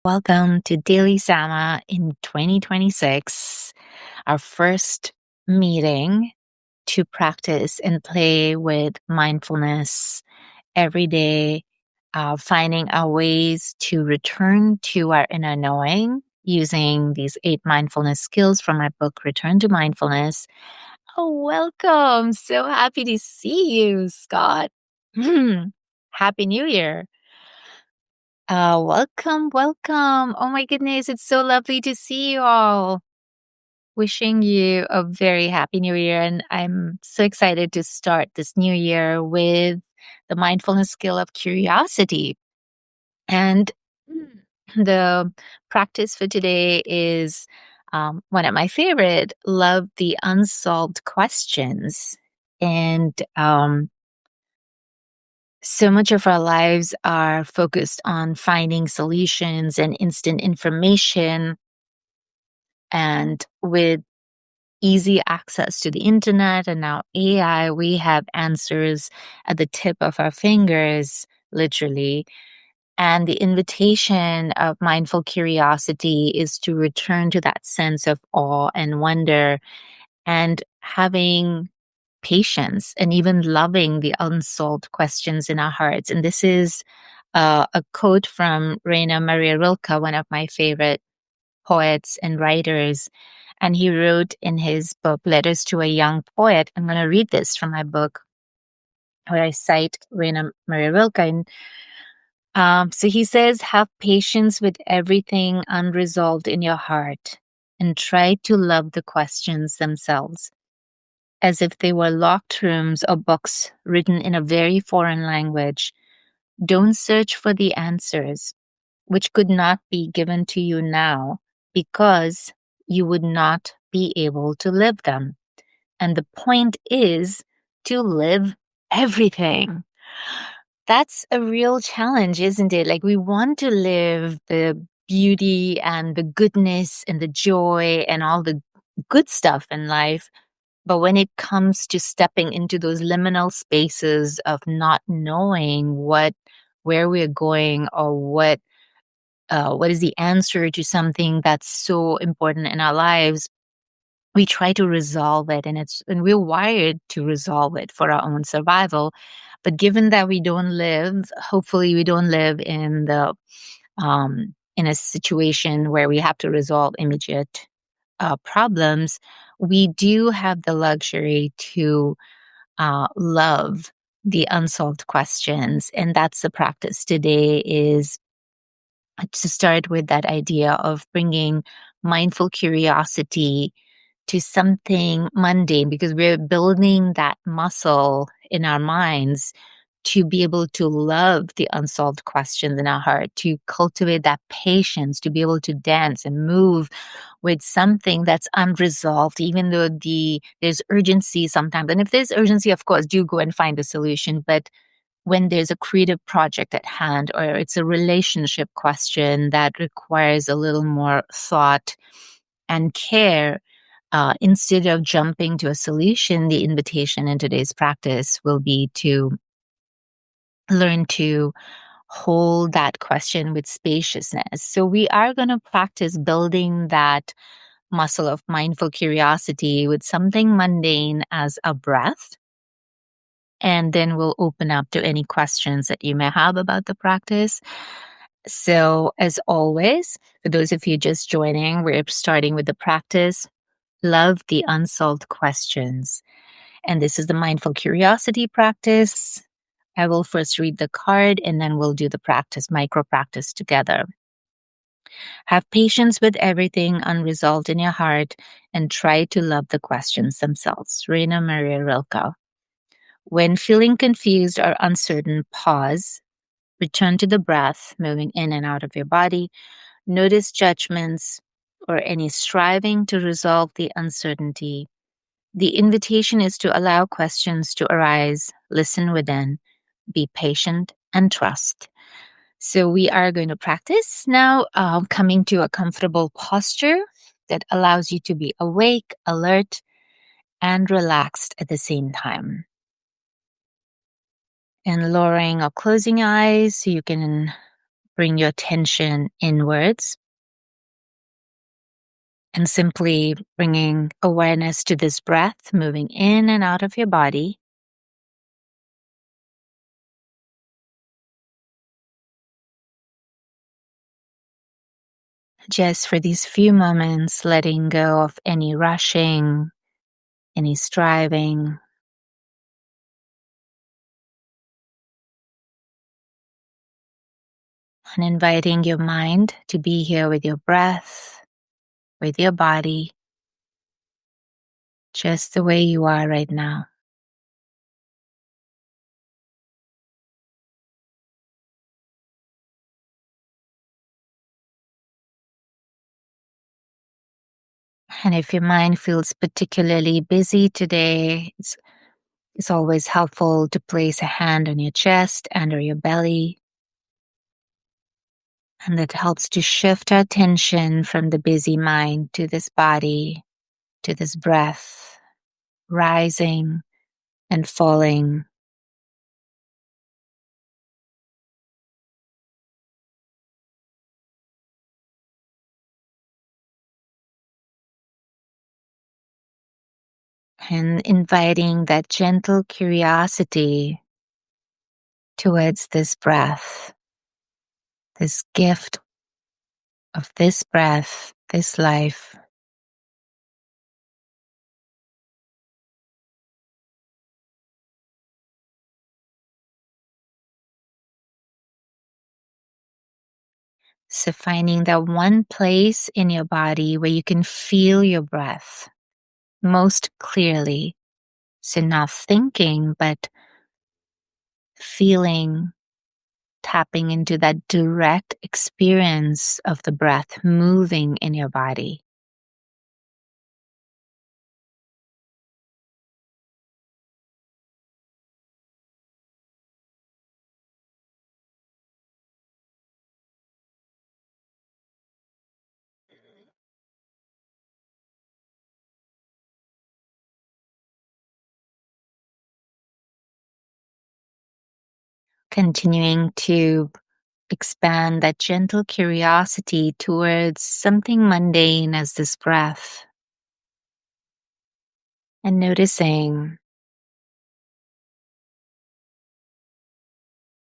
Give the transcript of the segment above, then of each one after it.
Welcome to Daily Sama in 2026, our first meeting to practice and play with mindfulness every day, finding our ways to return to our inner knowing using these 8 mindfulness skills from my book, Return to Mindfulness. Oh, welcome. So happy to see you, Scott. Happy New Year. Welcome, welcome. Oh my goodness, it's so lovely to see you all. Wishing you a very happy new year. And I'm so excited to start this new year with the mindfulness skill of curiosity. And the practice for today is one of my favorite, love the unsolved questions. And so much of our lives are focused on finding solutions and instant information. And with easy access to the internet and now AI, we have answers at the tip of our fingers, literally. And the invitation of mindful curiosity is to return to that sense of awe and wonder and having patience and even loving the unsolved questions in our hearts. And this is a quote from Rainer Maria Rilke, one of my favorite poets and writers. And he wrote in his book, Letters to a Young Poet. I'm going to read this from my book where I cite Rainer Maria Rilke. And, so he says, have patience with everything unresolved in your heart and try to love the questions themselves as if they were locked rooms or books written in a very foreign language. Don't search for the answers, which could not be given to you now because you would not be able to live them. And the point is to live everything. That's a real challenge, isn't it? Like, we want to live the beauty and the goodness and the joy and all the good stuff in life. But when it comes to stepping into those liminal spaces of not knowing where we're going or what is the answer to something that's so important in our lives, we try to resolve it, and we're wired to resolve it for our own survival. But given that hopefully we don't live in a situation where we have to resolve immediate problems, we do have the luxury to love the unsolved questions. And that's the practice today, is to start with that idea of bringing mindful curiosity to something mundane, because we're building that muscle in our minds to be able to love the unsolved questions in our heart, to cultivate that patience, to be able to dance and move with something that's unresolved, even though there's urgency sometimes. And if there's urgency, of course, do go and find a solution. But when there's a creative project at hand, or it's a relationship question that requires a little more thought and care, instead of jumping to a solution, the invitation in today's practice will be to learn to hold that question with spaciousness. So we are going to practice building that muscle of mindful curiosity with something mundane as a breath. And then we'll open up to any questions that you may have about the practice. So, as always, for those of you just joining, we're starting with the practice, love the unsolved questions. And this is the mindful curiosity practice. I will first read the card and then we'll do the practice, micro practice together. Have patience with everything unresolved in your heart and try to love the questions themselves. Rainer Maria Rilke. When feeling confused or uncertain, pause, return to the breath, moving in and out of your body. Notice judgments or any striving to resolve the uncertainty. The invitation is to allow questions to arise, listen within, be patient, and trust. So we are going to practice now, coming to a comfortable posture that allows you to be awake, alert, and relaxed at the same time. And lowering or closing eyes so you can bring your attention inwards and simply bringing awareness to this breath, moving in and out of your body. Just for these few moments, letting go of any rushing, any striving, and inviting your mind to be here with your breath, with your body, just the way you are right now. And if your mind feels particularly busy today, it's always helpful to place a hand on your chest, under your belly, and that helps to shift our attention from the busy mind to this body, to this breath, rising and falling. And inviting that gentle curiosity towards this breath, this gift of this breath, this life. So finding that one place in your body where you can feel your breath most clearly. So not thinking, but feeling, tapping into that direct experience of the breath moving in your body. Continuing to expand that gentle curiosity towards something mundane as this breath. And noticing,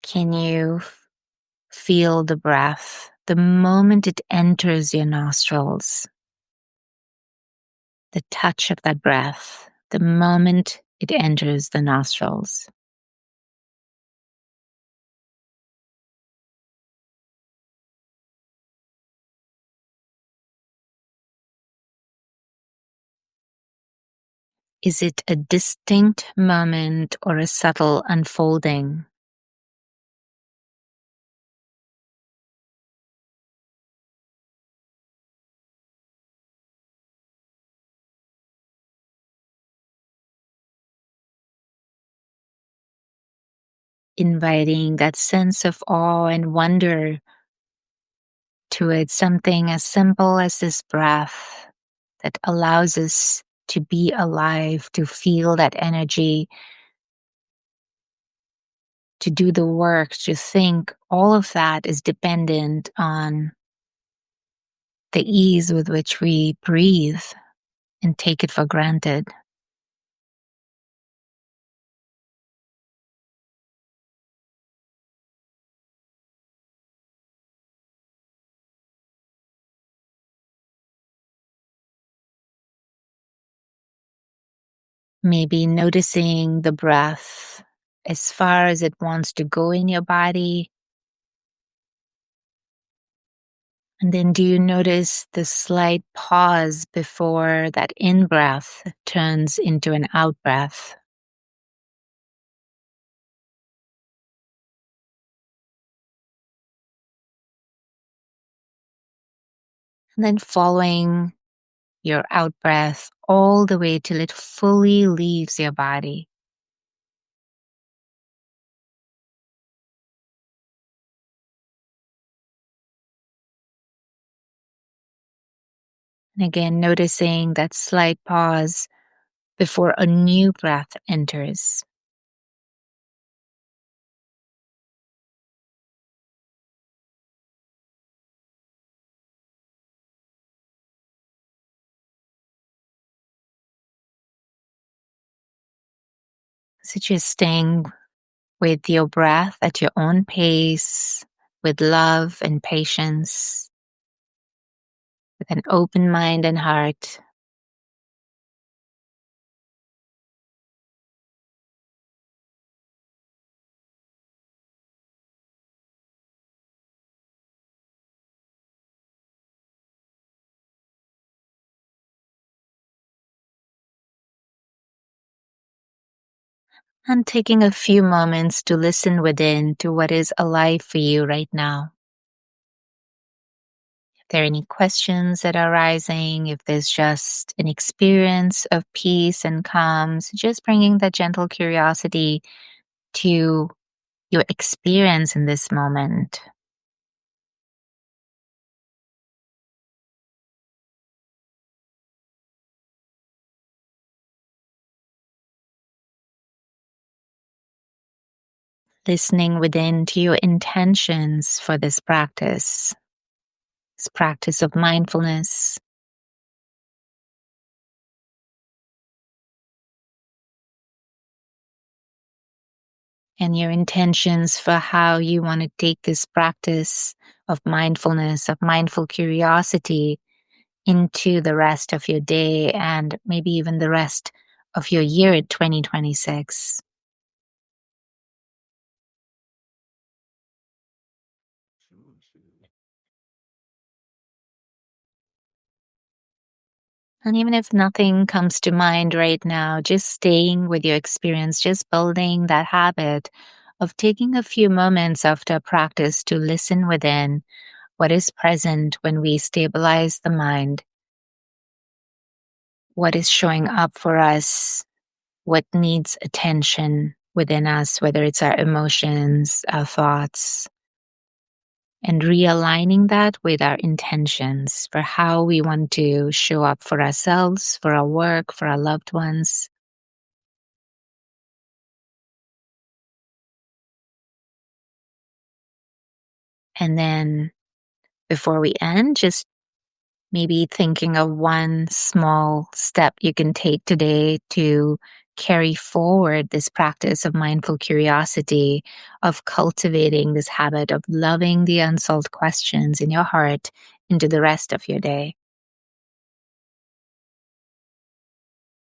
can you feel the breath the moment it enters your nostrils? The touch of that breath, the moment it enters the nostrils. Is it a distinct moment or a subtle unfolding? Inviting that sense of awe and wonder towards something as simple as this breath that allows us to be alive, to feel that energy, to do the work, to think. All of that is dependent on the ease with which we breathe and take it for granted. Maybe noticing the breath as far as it wants to go in your body. And then do you notice the slight pause before that in breath turns into an out breath? And then following your out breath all the way till it fully leaves your body. And again, noticing that slight pause before a new breath enters. So just staying with your breath at your own pace, with love and patience, with an open mind and heart. And taking a few moments to listen within to what is alive for you right now. If there are any questions that are arising, if there's just an experience of peace and calm, so just bringing that gentle curiosity to your experience in this moment. Listening within to your intentions for this practice of mindfulness, and your intentions for how you want to take this practice of mindfulness, of mindful curiosity into the rest of your day and maybe even the rest of your year in 2026. And even if nothing comes to mind right now, just staying with your experience, just building that habit of taking a few moments after practice to listen within what is present when we stabilize the mind, what is showing up for us, what needs attention within us, whether it's our emotions, our thoughts, and realigning that with our intentions for how we want to show up for ourselves, for our work, for our loved ones. And then before we end, just maybe thinking of one small step you can take today to carry forward this practice of mindful curiosity, of cultivating this habit of loving the unsolved questions in your heart into the rest of your day.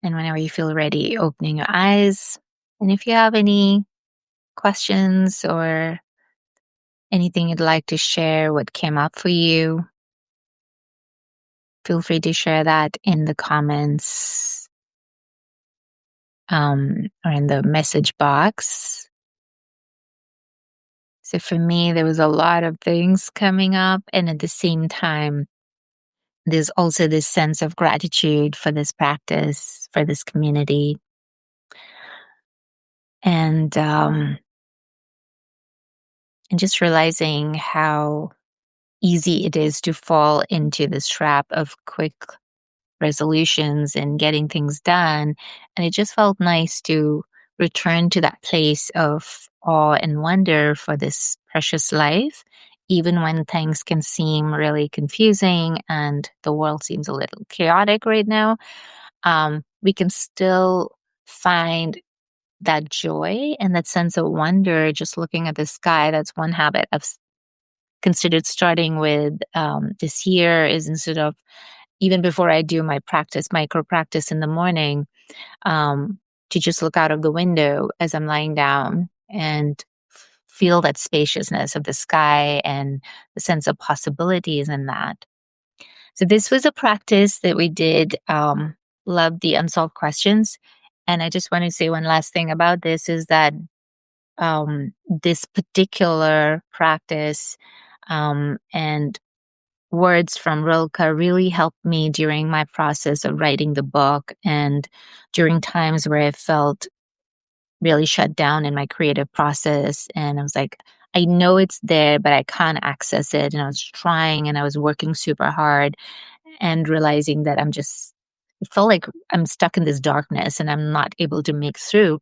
And whenever you feel ready, opening your eyes. And if you have any questions or anything you'd like to share, what came up for you, feel free to share that in the comments or in the message box. So for me, there was a lot of things coming up. And at the same time, there's also this sense of gratitude for this practice, for this community. And and just realizing how easy it is to fall into this trap of quick resolutions and getting things done. And it just felt nice to return to that place of awe and wonder for this precious life, even when things can seem really confusing and the world seems a little chaotic right now. We can still find that joy and that sense of wonder just looking at the sky. That's one habit I've considered starting with this year, is instead of, even before I do my micro practice in the morning, um, to just look out of the window as I'm lying down and feel that spaciousness of the sky and the sense of possibilities in that. So this was a practice that we did, love the unsolved questions. And I just want to say one last thing about this is that this particular practice and words from Rilke really helped me during my process of writing the book and during times where I felt really shut down in my creative process. And I was like, I know it's there, but I can't access it. And I was trying and I was working super hard and realizing that it felt like I'm stuck in this darkness and I'm not able to make through.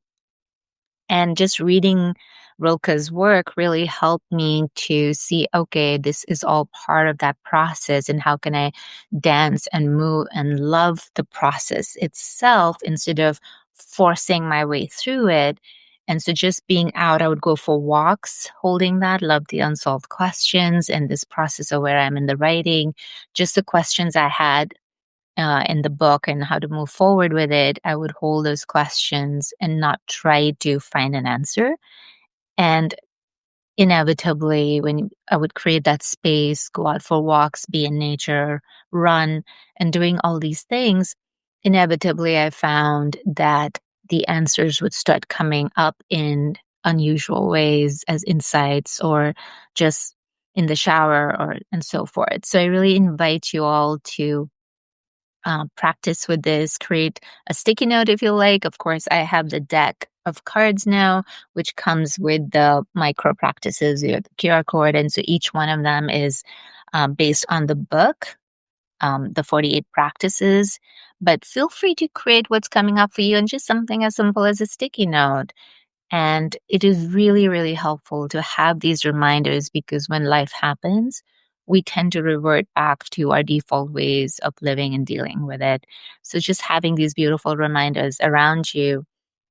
And just reading Rilke's work really helped me to see, okay, this is all part of that process. And how can I dance and move and love the process itself instead of forcing my way through it. And so just being out, I would go for walks holding that, love the unsolved questions and this process of where I'm in the writing, just the questions I had in the book and how to move forward with it. I would hold those questions and not try to find an answer. And inevitably, when I would create that space, go out for walks, be in nature, run, and doing all these things, inevitably I found that the answers would start coming up in unusual ways as insights or just in the shower or and so forth. So I really invite you all to practice with this, create a sticky note if you like. Of course, I have the deck of cards now, which comes with the micro practices, you have the QR code. And so each one of them is based on the book, the 48 practices. But feel free to create what's coming up for you and just something as simple as a sticky note. And it is really, really helpful to have these reminders because when life happens, we tend to revert back to our default ways of living and dealing with it. So just having these beautiful reminders around you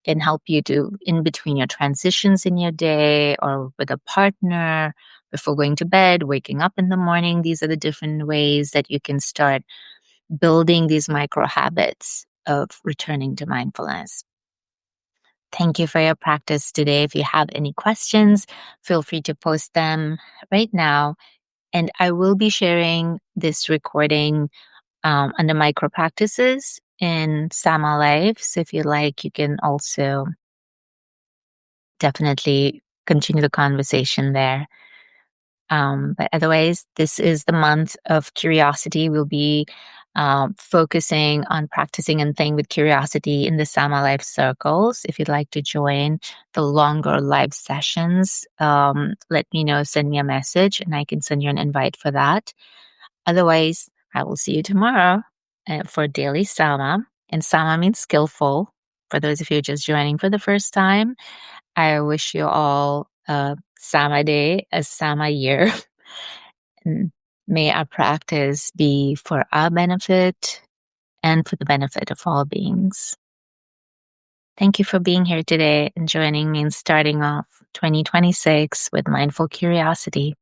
can help you to, in between your transitions in your day or with a partner, before going to bed, waking up in the morning. These are the different ways that you can start building these micro habits of returning to mindfulness. Thank you for your practice today. If you have any questions, feel free to post them right now. And I will be sharing this recording under micro practices in Sama Life. So if you like, you can also definitely continue the conversation there. But otherwise, this is the month of curiosity. We'll be focusing on practicing and playing with curiosity in the Sama Life circles. If you'd like to join the longer live sessions, let me know, send me a message, and I can send you an invite for that. Otherwise, I will see you tomorrow for Daily Sama. And Sama means skillful. For those of you just joining for the first time, I wish you all a Sama day, a Sama year. And may our practice be for our benefit and for the benefit of all beings. Thank you for being here today and joining me in starting off 2026 with mindful curiosity.